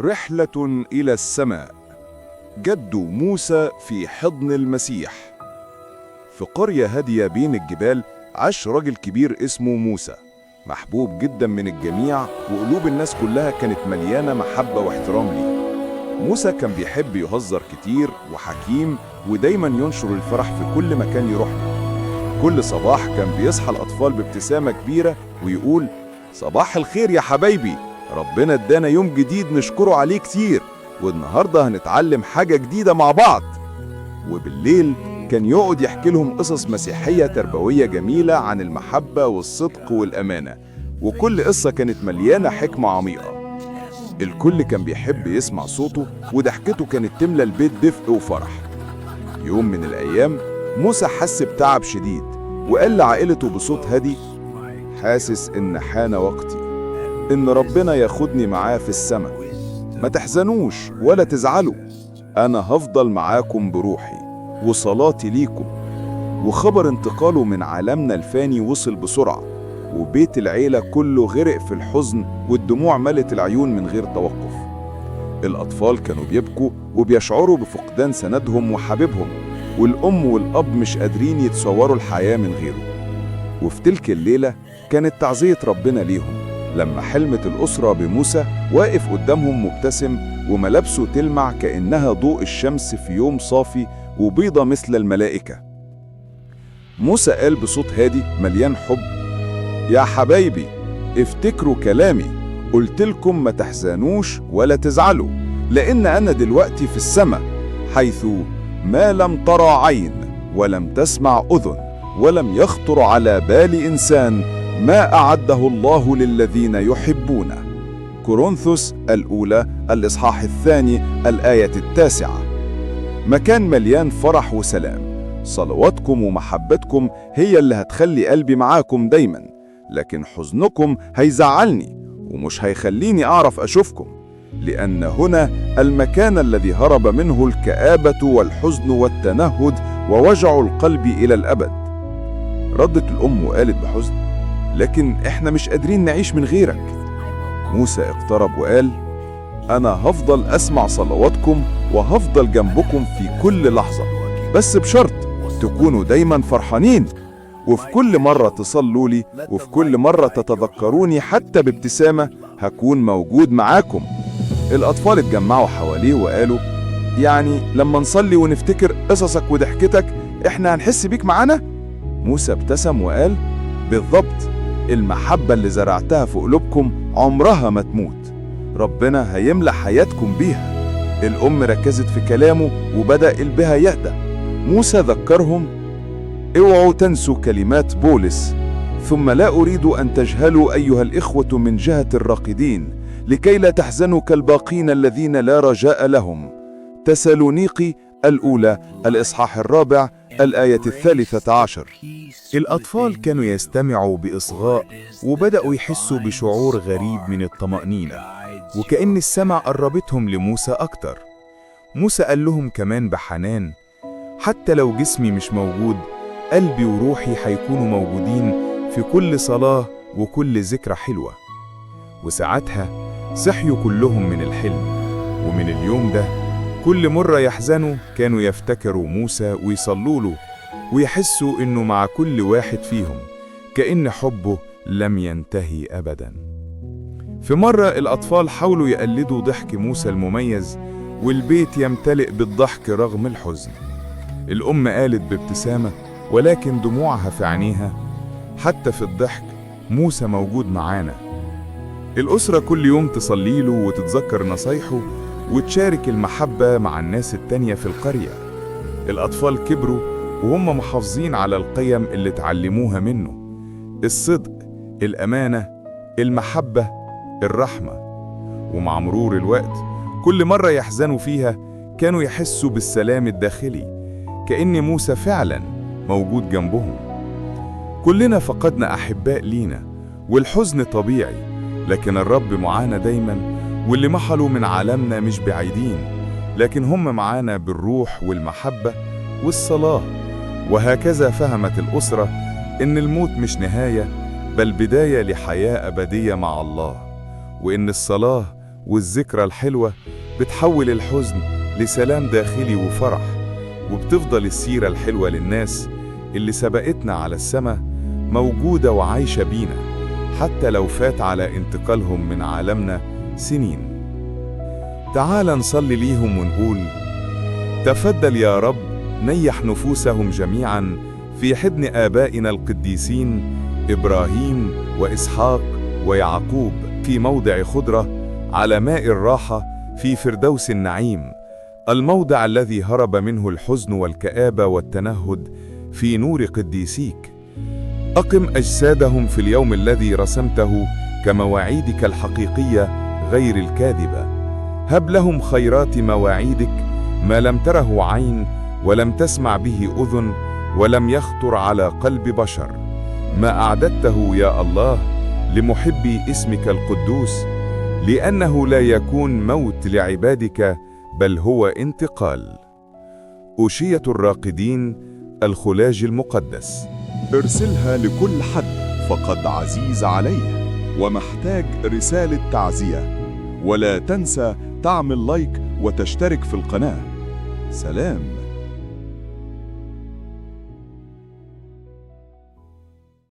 رحلة إلى السماء. جد موسى في حضن المسيح. في قرية هادية بين الجبال عاش راجل كبير اسمه موسى، محبوب جدا من الجميع، وقلوب الناس كلها كانت مليانة محبة واحترام ليه. موسى كان بيحب يهزر كتير وحكيم، ودايما ينشر الفرح في كل مكان يروح له. كل صباح كان بيصحى الأطفال بابتسامة كبيرة ويقول: صباح الخير يا حبايبي، ربنا ادانا يوم جديد نشكره عليه كتير، والنهاردة هنتعلم حاجة جديدة مع بعض. وبالليل كان يقعد يحكي لهم قصص مسيحية تربوية جميلة عن المحبة والصدق والأمانة، وكل قصة كانت مليانة حكمة عميقة. الكل كان بيحب يسمع صوته، وضحكته كانت تملى البيت دفء وفرح. يوم من الأيام موسى حس بتعب شديد، وقال لعائلته بصوت هادي: حاسس إن حان وقتي، إن ربنا ياخدني معاه في السماء. ما تحزنوش ولا تزعلوا، أنا هفضل معاكم بروحي وصلاتي ليكم. وخبر انتقاله من عالمنا الفاني وصل بسرعة، وبيت العيلة كله غرق في الحزن، والدموع ملت العيون من غير توقف. الأطفال كانوا بيبكوا وبيشعروا بفقدان سندهم وحبيبهم، والأم والأب مش قادرين يتصوروا الحياة من غيره. وفي تلك الليلة كانت تعزية ربنا ليهم، لما حلمت الأسرة بموسى واقف قدامهم مبتسم، وملابسه تلمع كأنها ضوء الشمس في يوم صافي، وبيضة مثل الملائكة. موسى قال بصوت هادي مليان حب: يا حبايبي، افتكروا كلامي، قلتلكم ما تحزنوش ولا تزعلوا، لأن أنا دلوقتي في السماء، حيث ما لم ترى عين ولم تسمع أذن ولم يخطر على بال إنسان ما أعده الله للذين يحبونه. كورنثوس الأولى الإصحاح 2 الآية 9. مكان مليان فرح وسلام. صلواتكم ومحبتكم هي اللي هتخلي قلبي معاكم دايما، لكن حزنكم هيزعلني ومش هيخليني أعرف أشوفكم، لأن هنا المكان الذي هرب منه الكآبة والحزن والتنهد ووجع القلب إلى الأبد. ردت الأم وقالت بحزن: لكن إحنا مش قادرين نعيش من غيرك. موسى اقترب وقال: أنا هفضل أسمع صلواتكم وهفضل جنبكم في كل لحظة، بس بشرط تكونوا دايما فرحانين، وفي كل مرة تصلوا لي، وفي كل مرة تتذكروني حتى بابتسامة، هكون موجود معاكم. الأطفال اتجمعوا حواليه وقالوا: يعني لما نصلي ونفتكر قصصك وضحكتك إحنا هنحس بيك معانا؟ موسى ابتسم وقال: بالضبط، المحبة اللي زرعتها في قلوبكم عمرها ما تموت، ربنا هيملأ حياتكم بيها. الأم ركزت في كلامه وبدأ قلبها يهدى. موسى ذكرهم: اوعوا تنسوا كلمات بولس: ثم لا أريد أن تجهلوا أيها الإخوة من جهة الراقدين، لكي لا تحزنوا كالباقين الذين لا رجاء لهم. تسالونيقي الأولى الإصحاح 4 الآية 13. الأطفال كانوا يستمعوا بإصغاء، وبدأوا يحسوا بشعور غريب من الطمأنينة، وكأن السماء قربتهم لموسى أكتر. موسى قال لهم كمان بحنان: حتى لو جسمي مش موجود، قلبي وروحي هيكونوا موجودين في كل صلاة وكل ذكرى حلوة. وساعتها صحيوا كلهم من الحلم، ومن اليوم ده كل مرة يحزنوا كانوا يفتكروا موسى ويصلوا له، ويحسوا إنه مع كل واحد فيهم، كأن حبه لم ينتهي أبدا. في مرة الأطفال حاولوا يقلدوا ضحك موسى المميز، والبيت يمتلئ بالضحك رغم الحزن. الأم قالت بابتسامة ولكن دموعها في عينيها: حتى في الضحك موسى موجود معانا. الأسرة كل يوم تصلي له وتتذكر نصايحه وتشارك المحبة مع الناس التانية في القرية. الأطفال كبروا وهم محافظين على القيم اللي اتعلموها منه: الصدق، الأمانة، المحبة، الرحمة. ومع مرور الوقت كل مرة يحزنوا فيها كانوا يحسوا بالسلام الداخلي، كأن موسى فعلا موجود جنبهم. كلنا فقدنا أحباء لينا، والحزن طبيعي، لكن الرب معانا دايما، واللي محلوا من عالمنا مش بعيدين، لكن هم معانا بالروح والمحبة والصلاة. وهكذا فهمت الأسرة إن الموت مش نهاية، بل بداية لحياة أبدية مع الله، وإن الصلاة والذكرى الحلوة بتحول الحزن لسلام داخلي وفرح، وبتفضل السيرة الحلوة للناس اللي سبقتنا على السما موجودة وعايشة بينا، حتى لو فات على انتقالهم من عالمنا سنين. تعال نصلي ليهم ونقول: تفضل يا رب نيح نفوسهم جميعا في حضن آبائنا القديسين إبراهيم وإسحاق ويعقوب في موضع خضرة على ماء الراحة في فردوس النعيم، الموضع الذي هرب منه الحزن والكآبة والتنهد في نور قديسيك. أقم أجسادهم في اليوم الذي رسمته كمواعيدك الحقيقية غير الكاذبة. هب لهم خيرات مواعيدك ما لم تره عين ولم تسمع به أذن ولم يخطر على قلب بشر، ما أعددته يا الله لمحبي اسمك القدوس، لأنه لا يكون موت لعبادك بل هو انتقال. أوشية الراقدين، الخلاج المقدس. ارسلها لكل حد فقد عزيز عليه ومحتاج رسالة تعزية، ولا تنسى تعمل لايك وتشترك في القناة. سلام.